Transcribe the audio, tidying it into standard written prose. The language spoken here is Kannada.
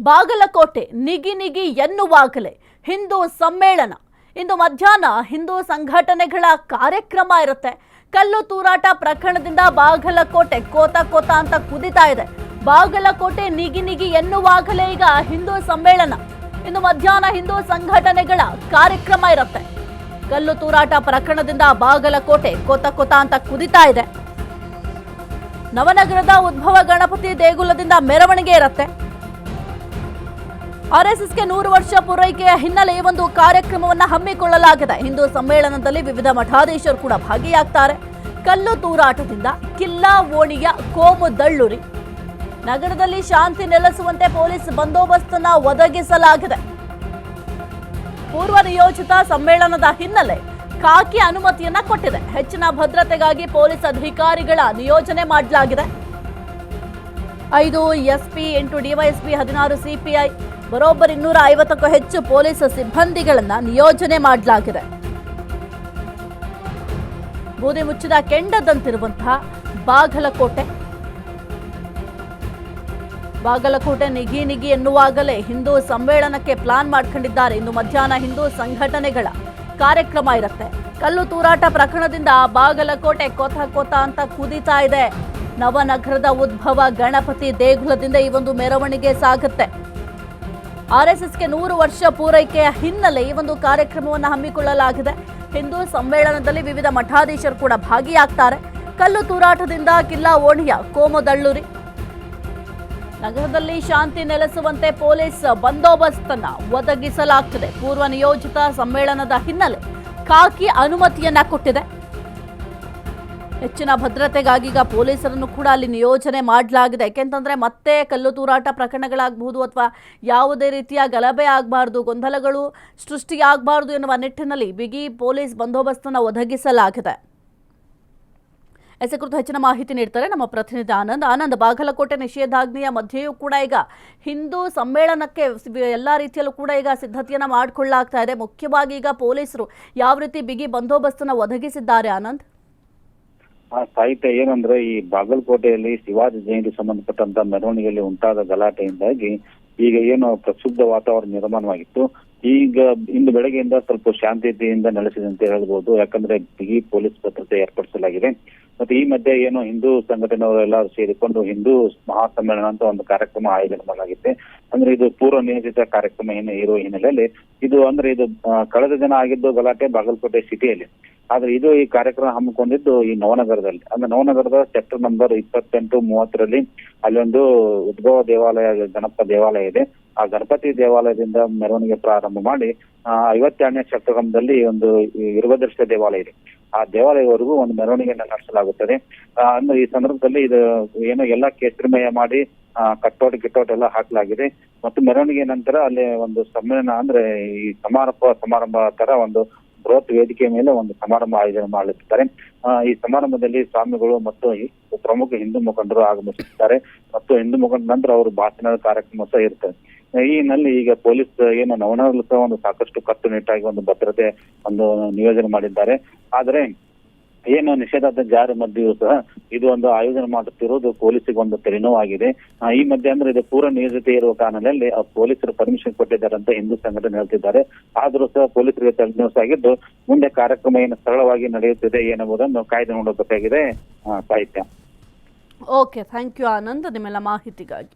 ಬಾಗಲಕೋಟೆ ನಿಗಿ ನಿಗಿ ಎನ್ನುವಾಗಲೇ ಹಿಂದೂ ಸಮ್ಮೇಳನ. ಇಂದು ಮಧ್ಯಾಹ್ನ ಹಿಂದೂ ಸಂಘಟನೆಗಳ ಕಾರ್ಯಕ್ರಮ ಇರುತ್ತೆ. ಕಲ್ಲು ತೂರಾಟ ಪ್ರಕರಣದಿಂದ ಬಾಗಲಕೋಟೆ ಕೋತ ಕೋತ ಅಂತ ಕುದಿತಾ ಇದೆ. ಬಾಗಲಕೋಟೆ ನಿಗಿ ನಿಗಿ ಎನ್ನುವಾಗಲೇ ಈಗ ಹಿಂದೂ ಸಮ್ಮೇಳನ. ಇಂದು ಮಧ್ಯಾಹ್ನ ಹಿಂದೂ ಸಂಘಟನೆಗಳ ಕಾರ್ಯಕ್ರಮ ಇರುತ್ತೆ. ಕಲ್ಲು ತೂರಾಟ ಪ್ರಕರಣದಿಂದ ಬಾಗಲಕೋಟೆ ಕೋತ ಕೋತ ಅಂತ ಕುದಿತಾ ಇದೆ. ನವನಗರದ ಉದ್ಭವ ಗಣಪತಿ ದೇಗುಲದಿಂದ ಮೆರವಣಿಗೆ ಇರುತ್ತೆ. ಆರ್ಎಸ್ಎಸ್ಗೆ 100 ವರ್ಷ ಪೂರೈಕೆಯ ಹಿನ್ನೆಲೆ ಈ ಒಂದು ಕಾರ್ಯಕ್ರಮವನ್ನು ಹಮ್ಮಿಕೊಳ್ಳಲಾಗಿದೆ. ಹಿಂದೂ ಸಮ್ಮೇಳನದಲ್ಲಿ ವಿವಿಧ ಮಠಾಧೀಶರು ಕೂಡ ಭಾಗಿಯಾಗ್ತಾರೆ. ಕಲ್ಲು ತೂರಾಟದಿಂದ ಕಿಲ್ಲಾ ಓಣಿಯ ಕೋಮು ದಳ್ಳುರಿ. ನಗರದಲ್ಲಿ ಶಾಂತಿ ನೆಲೆಸುವಂತೆ ಪೊಲೀಸ್ ಬಂದೋಬಸ್ತನ್ನ ಒದಗಿಸಲಾಗಿದೆ. ಪೂರ್ವ ನಿಯೋಜಿತ ಸಮ್ಮೇಳನದ ಹಿನ್ನೆಲೆ ಖಾಕಿ ಅನುಮತಿಯನ್ನ ಕೊಟ್ಟಿದೆ. ಹೆಚ್ಚಿನ ಭದ್ರತೆಗಾಗಿ ಪೊಲೀಸ್ ಅಧಿಕಾರಿಗಳ ನಿಯೋಜನೆ ಮಾಡಲಾಗಿದೆ. 5 ಎಸ್ಪಿ, 8 ಡಿವೈಎಸ್ಪಿ, 16 ಸಿಪಿಐ, ಬರೋಬ್ಬರಿ 250ಕ್ಕೂ ಹೆಚ್ಚು ಪೊಲೀಸ್ ಸಿಬ್ಬಂದಿಗಳನ್ನ ನಿಯೋಜನೆ ಮಾಡಲಾಗಿದೆ. ಬೂದಿ ಮುಚ್ಚಿದ ಕೆಂಡದಂತಿರುವಂತಹ ಬಾಗಲಕೋಟೆ ನಿಗಿ ನಿಗಿ ಎನ್ನುವಾಗಲೇ ಹಿಂದೂ ಸಮ್ಮೇಳನಕ್ಕೆ ಪ್ಲಾನ್ ಮಾಡ್ಕೊಂಡಿದ್ದಾರೆ. ಇಂದು ಮಧ್ಯಾಹ್ನ ಹಿಂದೂ ಸಂಘಟನೆಗಳ ಕಾರ್ಯಕ್ರಮ ಇರುತ್ತೆ. ಕಲ್ಲು ತೂರಾಟ ಪ್ರಕರಣದಿಂದ ಬಾಗಲಕೋಟೆ ಕೋತ ಕೋತ ಅಂತ ಕುದಿತಾ ಇದೆ. ನವನಗರದ ಉದ್ಭವ ಗಣಪತಿ ದೇಗುಲದಿಂದ ಈ ಒಂದು ಮೆರವಣಿಗೆ ಸಾಗುತ್ತೆ. ಆರ್ಎಸ್ಎಸ್ಗೆ 100 ವರ್ಷ ಪೂರೈಕೆಯ ಹಿನ್ನೆಲೆ ಈ ಒಂದು ಕಾರ್ಯಕ್ರಮವನ್ನು ಹಮ್ಮಿಕೊಳ್ಳಲಾಗಿದೆ. ಹಿಂದೂ ಸಮ್ಮೇಳನದಲ್ಲಿ ವಿವಿಧ ಮಠಾಧೀಶರು ಕೂಡ ಭಾಗಿಯಾಗ್ತಾರೆ. ಕಲ್ಲು ತೂರಾಟದಿಂದ ಕಿಲ್ಲಾ ಓಣಿಯ ಕೋಮು ದಳ್ಳುರಿ. ನಗರದಲ್ಲಿ ಶಾಂತಿ ನೆಲೆಸುವಂತೆ ಪೊಲೀಸ್ ಬಂದೋಬಸ್ತನ್ನ ಒದಗಿಸಲಾಗ್ತದೆ. ಪೂರ್ವ ನಿಯೋಜಿತ ಸಮ್ಮೇಳನದ ಹಿನ್ನೆಲೆ ಖಾಕಿ ಅನುಮತಿಯನ್ನ ಕೊಟ್ಟಿದೆ. ಹೆಚ್ಚಿನ ಭದ್ರತೆಗಾಗಿ ಈಗ ಪೊಲೀಸರನ್ನು ಕೂಡ ಅಲ್ಲಿ ನಿಯೋಜನೆ ಮಾಡಲಾಗಿದೆ. ಯಾಕೆಂತಂದ್ರೆ ಮತ್ತೆ ಕಲ್ಲು ತೂರಾಟ ಪ್ರಕರಣಗಳಾಗಬಹುದು ಅಥವಾ ಯಾವುದೇ ರೀತಿಯ ಗಲಭೆ ಆಗಬಾರ್ದು, ಗೊಂದಲಗಳು ಸೃಷ್ಟಿಯಾಗಬಾರ್ದು ಎನ್ನುವ ನಿಟ್ಟಿನಲ್ಲಿ ಬಿಗಿ ಪೊಲೀಸ್ ಬಂದೋಬಸ್ತನ್ನು ಒದಗಿಸಲಾಗಿದೆ. ಕುರಿತು ಹೆಚ್ಚಿನ ಮಾಹಿತಿ ನೀಡ್ತಾರೆ ನಮ್ಮ ಪ್ರತಿನಿಧಿ ಆನಂದ್. ಬಾಗಲಕೋಟೆ ನಿಷೇಧಾಜ್ಞೆಯ ಮಧ್ಯೆಯೂ ಕೂಡ ಈಗ ಹಿಂದೂ ಸಮ್ಮೇಳನಕ್ಕೆ ಎಲ್ಲ ರೀತಿಯಲ್ಲೂ ಕೂಡ ಈಗ ಸಿದ್ಧತೆಯನ್ನ ಮಾಡಿಕೊಳ್ಳಲಾಗ್ತಾ ಇದೆ. ಮುಖ್ಯವಾಗಿ ಈಗ ಪೊಲೀಸರು ಯಾವ ರೀತಿ ಬಿಗಿ ಬಂದೋಬಸ್ತನ್ನು ಒದಗಿಸಿದ್ದಾರೆ ಆನಂದ್? ಸಾಹಿತ್ಯ ಏನಂದ್ರೆ, ಈ ಬಾಗಲಕೋಟೆಯಲ್ಲಿ ಶಿವಾಜಿ ಜಯಂತಿ ಸಂಬಂಧಪಟ್ಟಂತ ಮೆರವಣಿಗೆಯಲ್ಲಿ ಉಂಟಾದ ಗಲಾಟೆಯಿಂದಾಗಿ ಈಗ ಏನು ಪ್ರಕ್ಷುಬ್ಧ ವಾತಾವರಣ ನಿರ್ಮಾಣವಾಗಿತ್ತು. ಈಗ ಇಂದು ಬೆಳಗ್ಗೆಯಿಂದ ಸ್ವಲ್ಪ ಶಾಂತಿಯುತಿಯಿಂದ ನೆಲೆಸಿದಂತೆ ಹೇಳ್ಬೋದು. ಯಾಕಂದ್ರೆ ಬಿಗಿ ಪೊಲೀಸ್ ಭದ್ರತೆ ಏರ್ಪಡಿಸಲಾಗಿದೆ. ಮತ್ತೆ ಈ ಮಧ್ಯೆ ಏನು ಹಿಂದೂ ಸಂಘಟನೆಯವರೆಲ್ಲರೂ ಸೇರಿಕೊಂಡು ಹಿಂದೂ ಮಹಾಸಮ್ಮೇಳನ ಅಂತ ಒಂದು ಕಾರ್ಯಕ್ರಮ ಆಯೋಜನೆ ಮಾಡಲಾಗಿದೆ. ಅಂದ್ರೆ ಇದು ಪೂರ್ವ ನಿಯೋಜಿತ ಕಾರ್ಯಕ್ರಮ ಇರುವ ಹಿನ್ನೆಲೆಯಲ್ಲಿ ಇದು ಕಳೆದ ದಿನ ಆಗಿದ್ದು ಗಲಾಟೆ ಬಾಗಲಕೋಟೆ ಸಿಟಿಯಲ್ಲಿ. ಆದ್ರೆ ಈ ಕಾರ್ಯಕ್ರಮ ಹಮ್ಮಿಕೊಂಡಿದ್ದು ಈ ನವನಗರದಲ್ಲಿ. ಅಂದ್ರೆ ನವನಗರದ ಸೆಕ್ಟರ್ ನಂಬರ್ 28, 30ರಲ್ಲಿ ಅಲ್ಲೊಂದು ಉದ್ಭವ ದೇವಾಲಯ, ಗಣಪ ದೇವಾಲಯ ಇದೆ. ಆ ಗಣಪತಿ ದೇವಾಲಯದಿಂದ ಮೆರವಣಿಗೆ ಪ್ರಾರಂಭ ಮಾಡಿ 52ನೇ ಸೆಕ್ಟರ್ದಲ್ಲಿ ಒಂದು ವೀರಭದ್ರೇಶ್ವರ ದೇವಾಲಯ ಇದೆ. ಆ ದೇವಾಲಯವರೆಗೂ ಒಂದು ಮೆರವಣಿಗೆಯನ್ನು ನಡೆಸಲಾಗುತ್ತದೆ. ಅಂದ್ರೆ ಈ ಸಂದರ್ಭದಲ್ಲಿ ಇದು ಏನೋ ಎಲ್ಲ ಕೇಸರಿಮಯ ಮಾಡಿ ಕಿಟ್ಟೋಟ್ ಎಲ್ಲ ಹಾಕಲಾಗಿದೆ. ಮತ್ತು ಮೆರವಣಿಗೆ ನಂತರ ಅಲ್ಲಿ ಒಂದು ಸಮ್ಮೇಳನ, ಅಂದ್ರೆ ಈ ಸಮಾರಂಭ ತರ ಒಂದು ಬೃಹತ್ ವೇದಿಕೆ ಮೇಲೆ ಒಂದು ಸಮಾರಂಭ ಆಯೋಜನೆ ಮಾಡಲಿದ್ದಾರೆ. ಈ ಸಮಾರಂಭದಲ್ಲಿ ಸ್ವಾಮಿಗಳು ಮತ್ತು ಪ್ರಮುಖ ಹಿಂದೂ ಮುಖಂಡರು ಆಗಮಿಸುತ್ತಾರೆ. ಮತ್ತು ಹಿಂದೂ ಮುಖಂಡ ನಂತರ ಅವರು ಭಾಷಣದ ಕಾರ್ಯಕ್ರಮ ಸಹ ಇರ್ತದೆ. ಈ ಹಿನ್ನೆಲೆ ಈಗ ಪೊಲೀಸ್ ಏನು ನವನಗರಲ್ಲೂ ಸಹ ಒಂದು ಸಾಕಷ್ಟು ಕಟ್ಟುನಿಟ್ಟಾಗಿ ಒಂದು ಭದ್ರತೆ ಒಂದು ನಿಯೋಜನೆ ಮಾಡಿದ್ದಾರೆ. ಆದ್ರೆ ಏನು ನಿಷೇಧಾಜ್ಞೆ ಜಾರಿ ಮಧ್ಯೆಯೂ ಸಹ ಇದು ಒಂದು ಆಯೋಜನೆ ಮಾಡುತ್ತಿರುವುದು ಪೊಲೀಸಿಗೆ ಒಂದು ತಲೆನೋವಾಗಿದೆ. ಈ ಮಧ್ಯೆ ಅಂದ್ರೆ ಇದು ಪೂರ್ವ ನಿಯೋಜಿತ ಇರುವ ಕಾರಣದಲ್ಲಿ ಪೊಲೀಸರು ಪರ್ಮಿಷನ್ ಕೊಟ್ಟಿದ್ದಾರೆ ಅಂತ ಹಿಂದೂ ಸಂಘಟನೆ ಹೇಳ್ತಿದ್ದಾರೆ. ಆದ್ರೂ ಸಹ ಪೊಲೀಸರಿಗೆ ತಲೆನೋವಾಗಿದ್ದು ಮುಂದೆ ಕಾರ್ಯಕ್ರಮ ಏನು ಸರಳವಾಗಿ ನಡೆಯುತ್ತಿದೆ ಎನ್ನುವುದನ್ನು ಕಾಯ್ದು ನೋಡಬೇಕಾಗಿದೆ. ಸಾಹಿತ್ಯ. ಓಕೆ, ಥ್ಯಾಂಕ್ ಯು ಆನಂದ್ ನಿಮ್ಮೆಲ್ಲ ಮಾಹಿತಿಗಾಗಿ.